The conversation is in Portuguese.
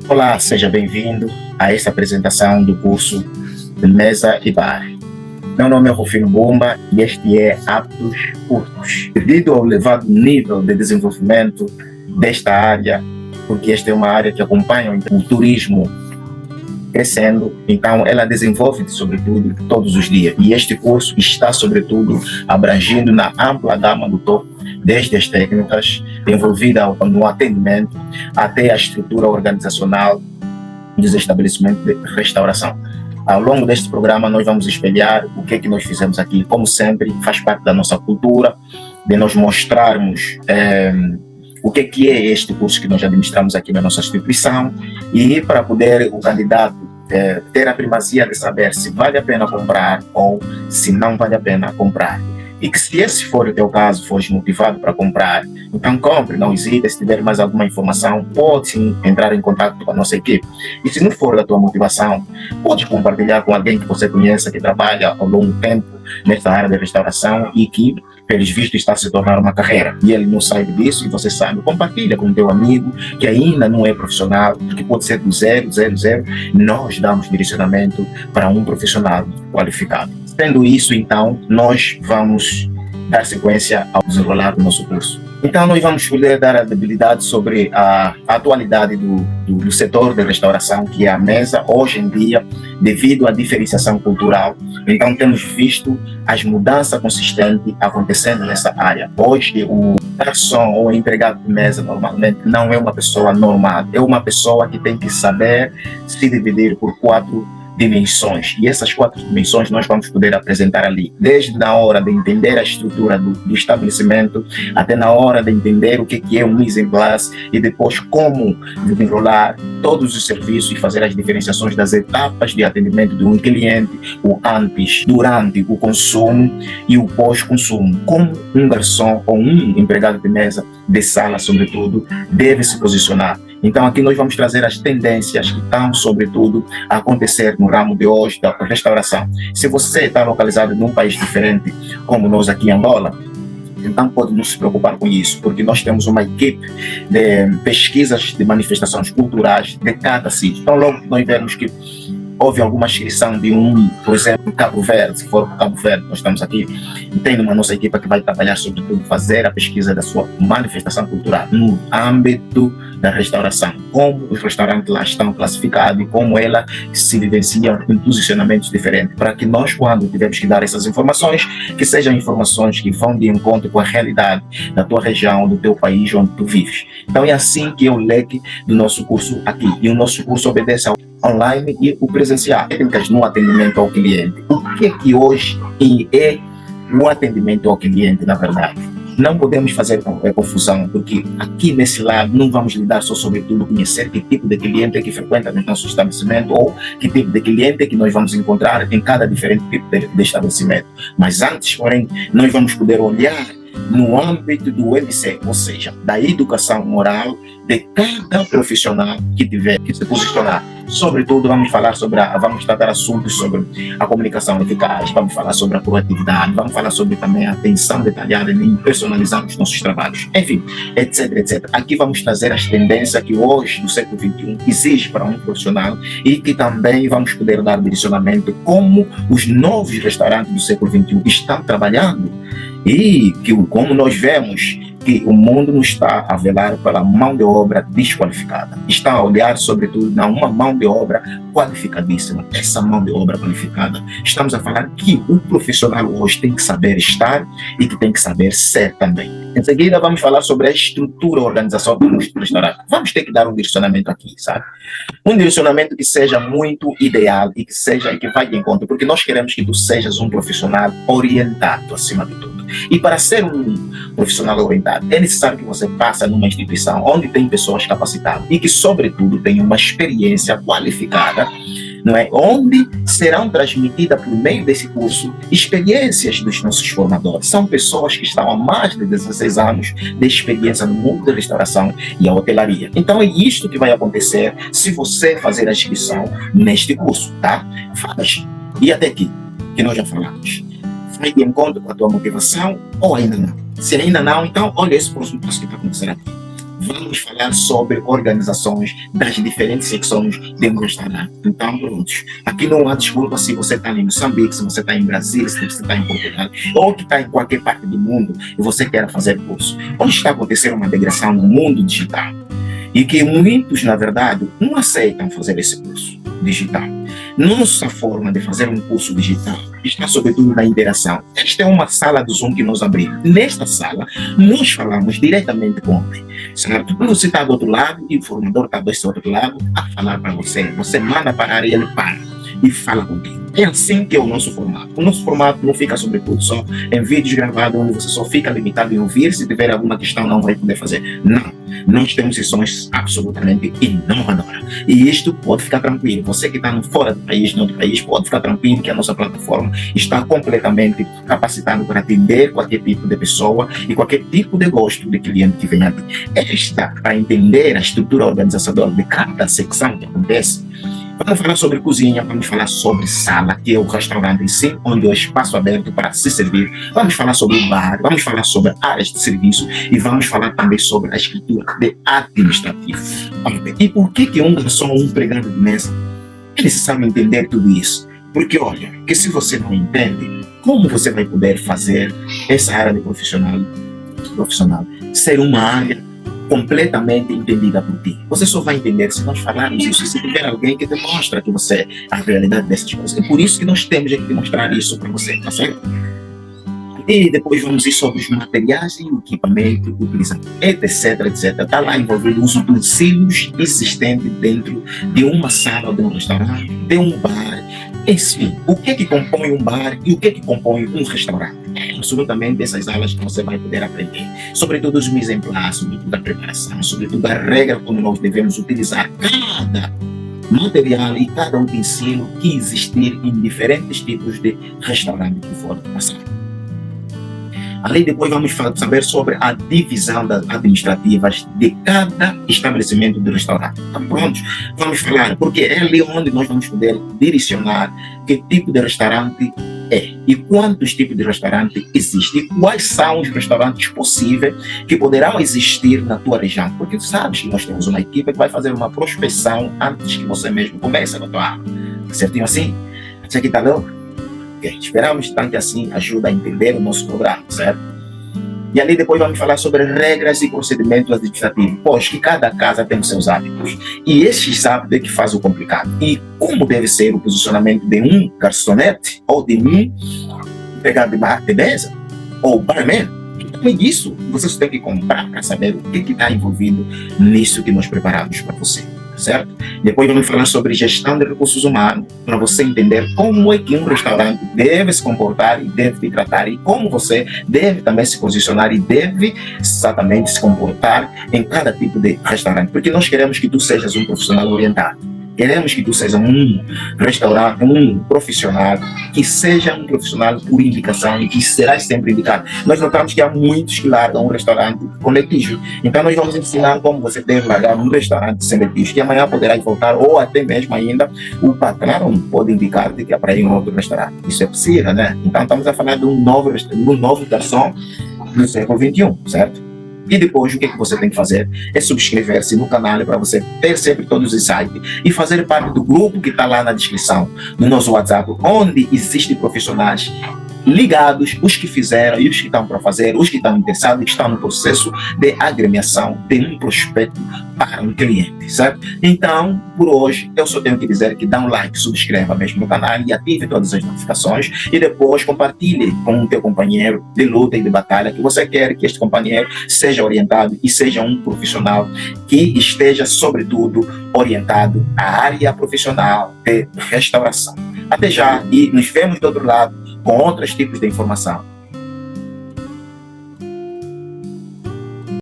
Olá, seja bem-vindo a esta apresentação do curso de Mesa e Bar. Meu nome é Rufino Bumba e este é Aptos Curtos. Devido ao elevado nível de desenvolvimento desta área, porque esta é uma área que acompanha o turismo crescendo, então ela desenvolve sobretudo todos os dias. E este curso está sobretudo abrangindo na ampla gama do topo, desde as técnicas envolvidas no atendimento até a estrutura organizacional dos estabelecimentos de restauração. Ao longo deste programa nós vamos espelhar o que é que nós fizemos aqui. Como sempre, faz parte da nossa cultura, de nós mostrarmos o que é este curso que nós administramos aqui na nossa instituição, e para poder o candidato ter a primazia de saber se vale a pena comprar ou se não vale a pena comprar. E que se esse for o teu caso, fores motivado para comprar, então compre, não hesite. Se tiver mais alguma informação, pode sim entrar em contato com a nossa equipe. E se não for da tua motivação, pode compartilhar com alguém que você conheça, que trabalha ao longo tempo nesta área de restauração e que, pelos vistos, está a se tornar uma carreira. E ele não sabe disso e você sabe. Compartilha com o teu amigo que ainda não é profissional, que pode ser do zero. Nós damos direcionamento para um profissional qualificado. Tendo isso, então, nós vamos dar sequência ao desenrolar do nosso curso. Então, nós vamos poder dar a debilidade sobre a atualidade do setor de restauração, que é a mesa, hoje em dia, devido à diferenciação cultural. Então, temos visto as mudanças consistentes acontecendo nessa área. Hoje, o garçom ou empregado de mesa, normalmente, não é uma pessoa normal, é uma pessoa que tem que saber se dividir por 4 dimensões, e essas 4 dimensões nós vamos poder apresentar ali, desde na hora de entender a estrutura do estabelecimento, até na hora de entender o que é um mise en place, e depois como desenrolar todos os serviços e fazer as diferenciações das etapas de atendimento de um cliente, o antes, durante o consumo e o pós-consumo, como um garçom ou um empregado de mesa, de sala sobretudo, deve se posicionar. Então aqui nós vamos trazer as tendências que estão sobretudo a acontecer no ramo de hoje da restauração. Se você está localizado num país diferente, como nós aqui em Angola, então pode não se preocupar com isso, porque nós temos uma equipe de pesquisas de manifestações culturais de cada sítio. Então logo que nós vemos que houve alguma inscrição de por exemplo, Cabo Verde, se for Cabo Verde, nós estamos aqui, tem uma nossa equipa que vai trabalhar sobretudo fazer a pesquisa da sua manifestação cultural no âmbito da restauração, como os restaurantes lá estão classificados e como ela se vivenciam em posicionamentos diferentes, para que nós, quando tivermos que dar essas informações, que sejam informações que vão de encontro com a realidade da tua região, do teu país onde tu vives. Então é assim que é o leque do nosso curso aqui, e o nosso curso obedece ao online e o presencial. Técnicas no atendimento ao cliente. O que é que hoje é o atendimento ao cliente, na verdade? Não podemos fazer confusão, porque aqui nesse lado não vamos lidar só sobretudo conhecer que tipo de cliente é que frequenta no nosso estabelecimento ou que tipo de cliente é que nós vamos encontrar em cada diferente tipo de estabelecimento. Mas antes, porém, nós vamos poder olhar no âmbito do MC, ou seja, da educação moral de cada profissional que tiver que se posicionar. Sobretudo, vamos tratar assuntos sobre a comunicação eficaz, vamos falar sobre a proatividade, vamos falar sobre também a atenção detalhada em personalizar os nossos trabalhos, enfim, etc. Aqui vamos trazer as tendências que hoje, no século XXI, exige para um profissional, e que também vamos poder dar direcionamento como os novos restaurantes do século XXI estão trabalhando, e que, como nós vemos, que o mundo não está a velar pela mão de obra desqualificada, está a olhar sobretudo na uma mão de obra qualificadíssima. Essa mão de obra qualificada, estamos a falar que o profissional hoje tem que saber estar e que tem que saber ser também. Em seguida vamos falar sobre a estrutura organizacional do restaurante. Vamos ter que dar um direcionamento aqui, sabe? Um direcionamento que seja muito ideal e que vai de encontro, porque nós queremos que tu sejas um profissional orientado acima de tudo. E para ser um profissional orientado, é necessário que você passe numa instituição onde tem pessoas capacitadas e que, sobretudo, tenham uma experiência qualificada, não é? Onde serão transmitidas por meio desse curso experiências dos nossos formadores. São pessoas que estão há mais de 16 anos de experiência no mundo da restauração e a hotelaria. Então é isto que vai acontecer se você fazer a inscrição neste curso, tá? Faz. E até aqui, que nós já falamos. Vai de encontro com a tua motivação ou ainda não? Se ainda não, então olha esse próximo passo que está acontecendo aqui. vamos falar sobre organizações das diferentes secções de um restaurante. Então, prontos. Aqui não há desculpa se você está em Moçambique, se você está em Brasília, se você está em Portugal, ou que está em qualquer parte do mundo e você quer fazer curso. Onde está acontecendo uma migração no mundo digital? E que muitos, na verdade, não aceitam fazer esse curso digital. Nossa forma de fazer um curso digital está sobretudo na interação. Esta é uma sala do Zoom que nós abrimos. Nesta sala, nós falamos diretamente com ele, certo? Você está do outro lado e o formador está desse outro lado a falar para você. Você manda parar e ele para e fala contigo. É assim que é o nosso formato. O nosso formato não fica sobretudo só em vídeos gravados, onde você só fica limitado em ouvir. Se tiver alguma questão, não vai poder fazer. Não. Nós temos sessões absolutamente inovadoras. E isto pode ficar tranquilo. Você que está fora do país, no outro país, pode ficar tranquilo que a nossa plataforma está completamente capacitada para atender qualquer tipo de pessoa e qualquer tipo de gosto de cliente que venha aqui. Esta, para entender a estrutura organizacional de cada secção que acontece, vamos falar sobre cozinha, vamos falar sobre sala, que é o restaurante em si, onde é o espaço aberto para se servir. Vamos falar sobre o bar, vamos falar sobre áreas de serviço e vamos falar também sobre a escritura de administrativo. E por que um garçom ou um empregado de mesa é necessário entender tudo isso? Porque olha, que se você não entende, como você vai poder fazer essa área de profissional ser uma área completamente entendida por ti? Você só vai entender se nós falarmos isso, se tiver alguém que demonstra que você é a realidade dessas coisas. É por isso que nós temos que demonstrar isso para você, tá certo? E depois vamos ir sobre os materiais e o equipamento utilizado, etc, etc. Está lá envolvido os utensílios existentes dentro de uma sala, de um restaurante, de um bar. Enfim, o que compõe um bar e o que compõe um restaurante? É absolutamente essas aulas que você vai poder aprender. Sobretudo os mise en place, sobretudo a preparação, sobretudo a regra como nós devemos utilizar cada material e cada utensílio que existir em diferentes tipos de restaurante que for passar. Ali depois vamos saber sobre a divisão das administrativas de cada estabelecimento do restaurante. Então, pronto, vamos falar, porque é ali onde nós vamos poder direcionar que tipo de restaurante é e quantos tipos de restaurante existem e quais são os restaurantes possíveis que poderão existir na tua região. Porque tu sabes que nós temos uma equipe que vai fazer uma prospecção antes que você mesmo comece a tua aula. Certinho assim? Você que está louco? Okay. Esperamos tanto que assim ajuda a entender o nosso programa, certo? E ali depois vamos falar sobre regras e procedimentos administrativos, pois que cada casa tem os seus hábitos. E estes hábitos é que faz o complicado. E como deve ser o posicionamento de um garçonete ou de um empregado de mesa ou barman. Então, isso você só tem que comprar para saber o que está envolvido nisso que nós preparamos para você. Certo? Depois vamos falar sobre gestão de recursos humanos, para você entender como é que um restaurante deve se comportar e deve te tratar, e como você deve também se posicionar e deve exatamente se comportar em cada tipo de restaurante, porque nós queremos que tu sejas um profissional orientado. Queremos que tu seja um restaurante, um profissional, que seja um profissional por indicação e que será sempre indicado. Nós notamos que há muitos que largam um restaurante com litígio. Então nós vamos ensinar como você deve largar um restaurante sem litígio, que amanhã poderá voltar, ou até mesmo ainda o patrão pode indicar-te que é para ir em outro restaurante. Isso é possível, né? Então estamos a falar de um novo garçom no século XXI, certo? E depois, o que você tem que fazer é subscrever-se no canal para você ter sempre todos os insights e fazer parte do grupo que está lá na descrição, no nosso WhatsApp, onde existem profissionais ligados, os que fizeram e os que estão para fazer, os que estão interessados e que estão no processo de agremiação de um prospecto para um cliente, certo? Então, por hoje, eu só tenho que dizer que dá um like, subscreva mesmo no canal e ative todas as notificações e depois compartilhe com o teu companheiro de luta e de batalha que você quer que este companheiro seja orientado e seja um profissional que esteja, sobretudo, orientado à área profissional de restauração. Até já e nos vemos do outro lado com outros tipos de informação.